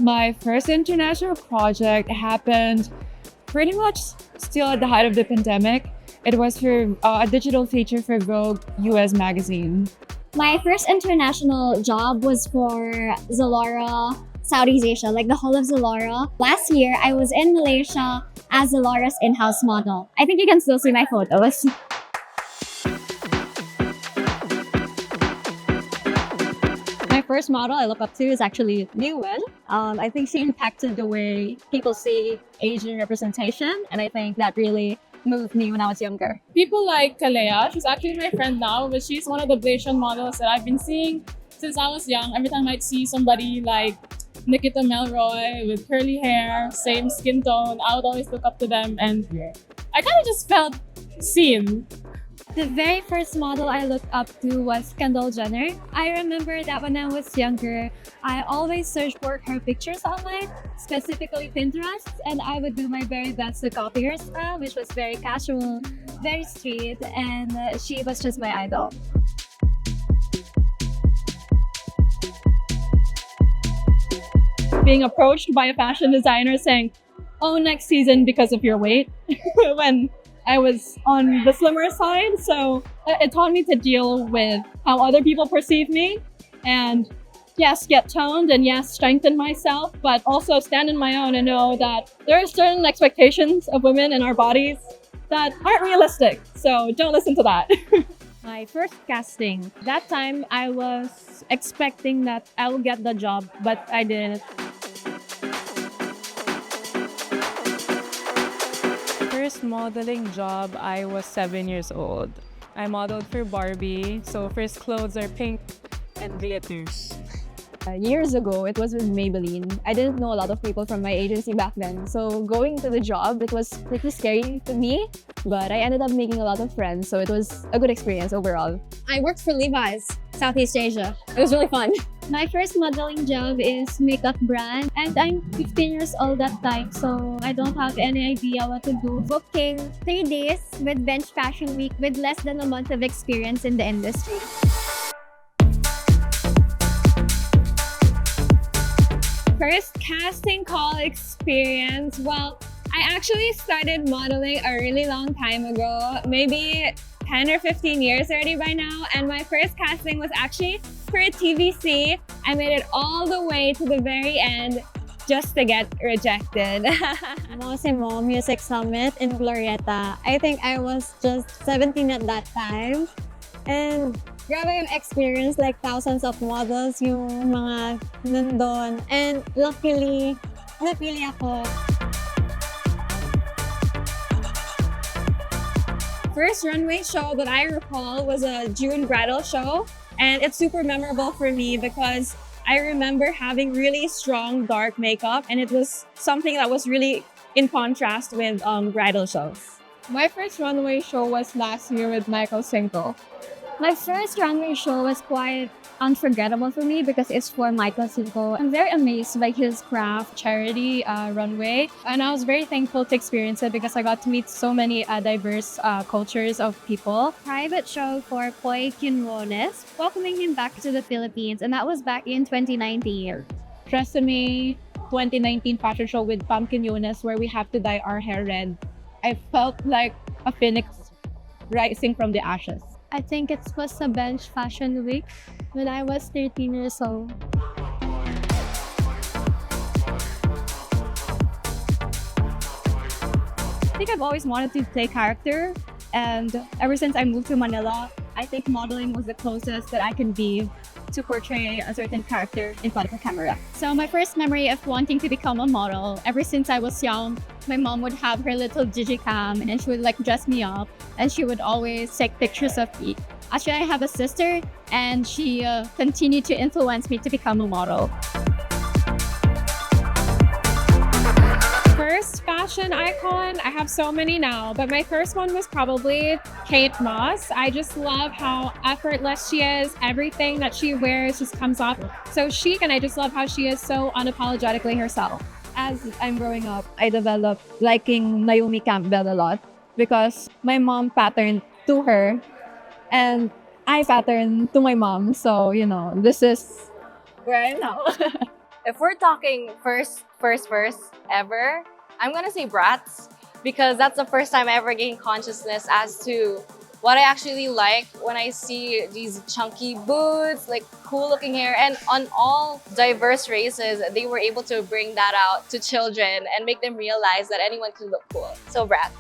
My first international project happened pretty much still at the height of the pandemic. It was for a digital feature for Vogue US magazine. My first international job was for Zalora Southeast Asia, like the whole of Zalora. Last year, I was in Malaysia as Zalora's in-house model. I think you can still see my photos. My first model I look up to is actually Nguyen. I think she impacted the way people see Asian representation, and I think that really moved me when I was younger. People like Kalea, she's actually my friend now, but she's one of the Blasian models that I've been seeing since I was young. Every time I'd see somebody like Nikita Melroy with curly hair, same skin tone, I would always look up to them, and I kind of just felt seen. The very first model I looked up to was Kendall Jenner. I remember that when I was younger, I always searched for her pictures online, specifically Pinterest, and I would do my very best to copy her style, which was very casual, very street, and she was just my idol. Being approached by a fashion designer saying, "Oh, next season because of your weight," when I was on the slimmer side. So it taught me to deal with how other people perceive me, and yes, get toned, and yes, strengthen myself, but also stand in my own and know that there are certain expectations of women in our bodies that aren't realistic. So don't listen to that. My first casting. That time I was expecting that I will get the job, but I didn't. First modeling job, I was 7 years old. I modeled for Barbie, so first clothes are pink and glitters. Years ago, it was with Maybelline. I didn't know a lot of people from my agency back then. So going to the job, it was pretty scary to me, but I ended up making a lot of friends. So it was a good experience overall. I worked for Levi's, Southeast Asia. It was really fun. My first modeling job is makeup brand, and I'm 15 years old that time, so I don't have any idea what to do. Booking 3 days with Bench Fashion Week with less than a month of experience in the industry. First casting call experience, well, I actually started modeling a really long time ago, maybe 10 or 15 years already by now, and my first casting was actually for a TVC. I made it all the way to the very end just to get rejected. Mosimo Music Summit in Glorieta. I think I was just 17 at that time, and grabe yung experience, like thousands of models yung mga nandun. And luckily, napili ako. First runway show that I recall was a June bridal show, and it's super memorable for me because I remember having really strong dark makeup, and it was something that was really in contrast with bridal shows. My first runway show was last year with Michael Cinco. My first runway show was quite unforgettable for me because it's for Michael Cinco. I'm very amazed by his craft Charity runway, and I was very thankful to experience it because I got to meet so many diverse cultures of people. private show for Poy Quinones, welcoming him back to the Philippines, and that was back in 2019. Tresemme 2019 fashion show with Pumpkin Yunes, where we have to dye our hair red. I felt like a phoenix rising from the ashes. I think it was a Bench Fashion Week when I was 13 years old. I think I've always wanted to play character, and ever since I moved to Manila, I think modeling was the closest that I can be to portray a certain character in front of a camera. So my first memory of wanting to become a model, ever since I was young, my mom would have her little digicam and she would like dress me up, and she would always take pictures of me. Actually, I have a sister, and she continued to influence me to become a model. First fashion icon, I have so many now, but my first one was probably Kate Moss. I just love how effortless she is. Everything that she wears just comes off so chic, and I just love how she is so unapologetically herself. As I'm growing up, I developed liking Naomi Campbell a lot because my mom patterned to her and I patterned to my mom. So, this is where I am now. If we're talking first ever, I'm gonna say Bratz because that's the first time I ever gained consciousness as to what I actually like when I see these chunky boots, like cool looking hair, and on all diverse races, they were able to bring that out to children and make them realize that anyone can look cool. So Bratz.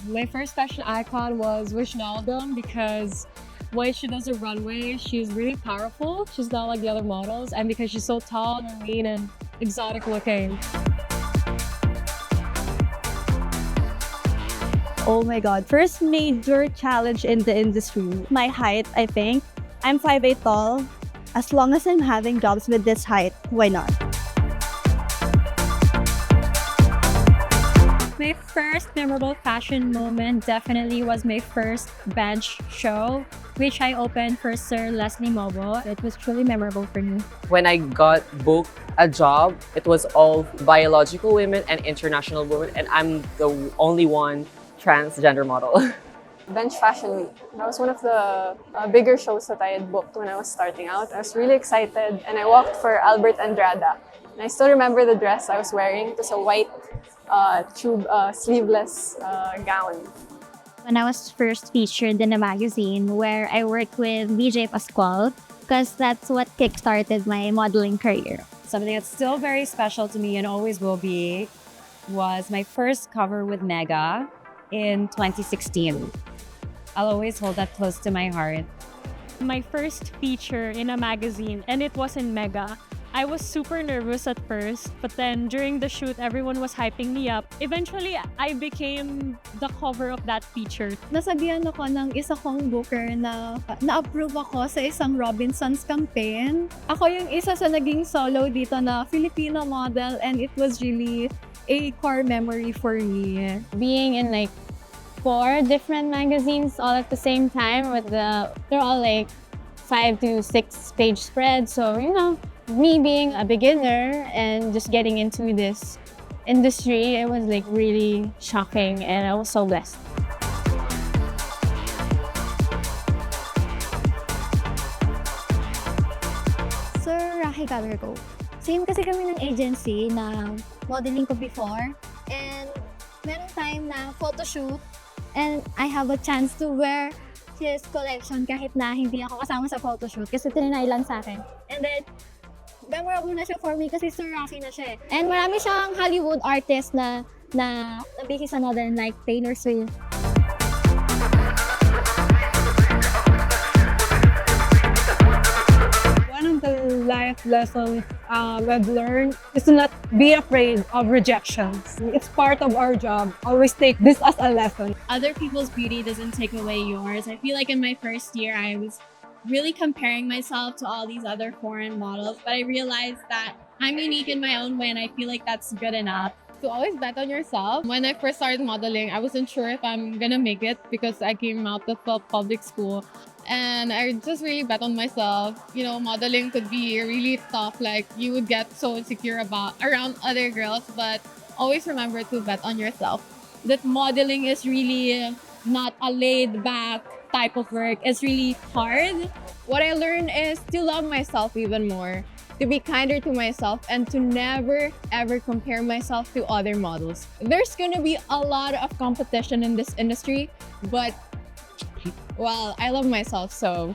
My first fashion icon was Wishnaldum because when she does a runway, she's really powerful. She's not like the other models, and because she's so tall and lean and exotic looking. Oh my god, first major challenge in the industry. My height, I think. I'm 5'8" tall. As long as I'm having jobs with this height, why not? My first memorable fashion moment definitely was my first bench show, which I opened for Sir Leslie Mobo. It was truly memorable for me. When I got booked a job, it was all biological women and international women, and I'm the only one transgender model. Bench Fashion Week. That was one of the bigger shows that I had booked when I was starting out. I was really excited and I walked for Albert Andrada. And I still remember the dress I was wearing. It was a white tube sleeveless gown. When I was first featured in a magazine where I worked with VJ Pascual, because that's what kickstarted my modeling career. Something that's still very special to me and always will be was my first cover with Mega in 2016. I'll always hold that close to my heart. My first feature in a magazine, and it was in Mega. I was super nervous at first, but then during the shoot, everyone was hyping me up. Eventually, I became the cover of that feature. Nasabihan ako ng isa kong booker na na-approve ako sa isang Robinsons campaign. Ako yung isa sa naging solo dito na Filipino model, and it was really a core memory for me. Being in like 4 different magazines all at the same time they're all like 5 to 6 page spreads. So, you know, me being a beginner and just getting into this industry, it was like really shocking and I was so blessed. Sir Raejell ko. Same kasi kami ng agency na modeling ko before. And meron time na photoshoot and I have a chance to wear his collection kahit na hindi ako kasama sa photoshoot kasi tinanay lang sa akin. And then, memorable na siya for me kasi Sir Rocky na siya eh. And marami siyang Hollywood artist na nabiki sa modern like Taylor Swift. One of the life lessons I've learned is to not be afraid of rejections. It's part of our job. Always take this as a lesson. Other people's beauty doesn't take away yours. I feel like in my first year, I was really comparing myself to all these other foreign models, but I realized that I'm unique in my own way and I feel like that's good enough. To always bet on yourself. When I first started modeling, I wasn't sure if I'm gonna make it because I came out of public school. And I just really bet on myself. You know, modeling could be really tough. Like, you would get so insecure around other girls, but always remember to bet on yourself. That modeling is really not a laid-back type of work. It's really hard. What I learned is to love myself even more, to be kinder to myself, and to never ever compare myself to other models. There's gonna be a lot of competition in this industry, but well, I love myself, so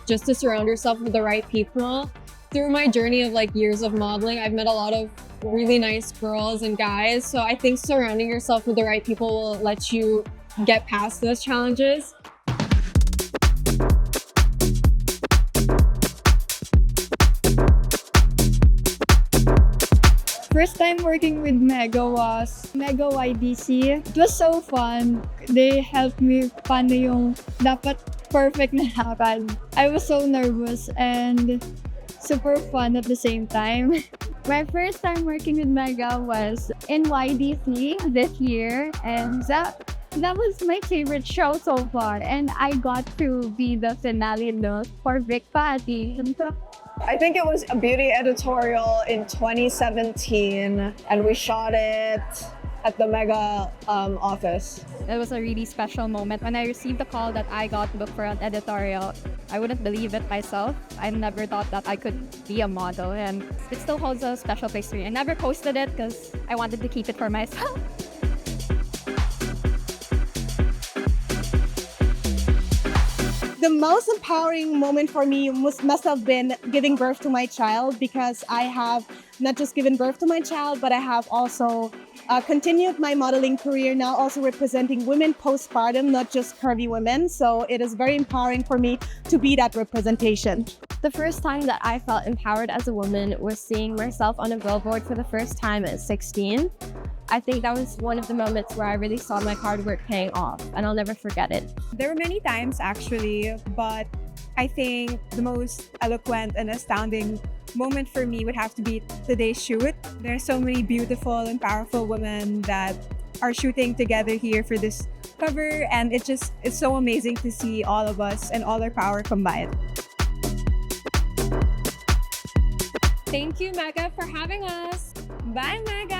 just to surround yourself with the right people. Through my journey of like years of modeling, I've met a lot of really nice girls and guys, so I think surrounding yourself with the right people will let you get past those challenges. First time working with Mega was Mega YDC. It was so fun. They helped me paano yung dapat perfect na lakad. I was so nervous and super fun at the same time. My first time working with Mega was in YDC this year, and that was my favorite show so far. And I got to be the finale look for Vic Patty. I think it was a beauty editorial in 2017, and we shot it at the Mega office. It was a really special moment when I received the call that I got booked for an editorial. I wouldn't believe it myself. I never thought that I could be a model, and it still holds a special place for me. I never posted it because I wanted to keep it for myself. The most empowering moment for me must have been giving birth to my child, because I have not just given birth to my child, but I have also continued my modeling career, now also representing women postpartum, not just curvy women. So it is very empowering for me to be that representation. The first time that I felt empowered as a woman was seeing myself on a billboard for the first time at 16. I think that was one of the moments where I really saw my hard work paying off, and I'll never forget it. There were many times actually, but I think the most eloquent and astounding moment for me would have to be today's shoot. There are so many beautiful and powerful women that are shooting together here for this cover, and it's so amazing to see all of us and all our power combined. Thank you, Mega, for having us. Bye, Mega!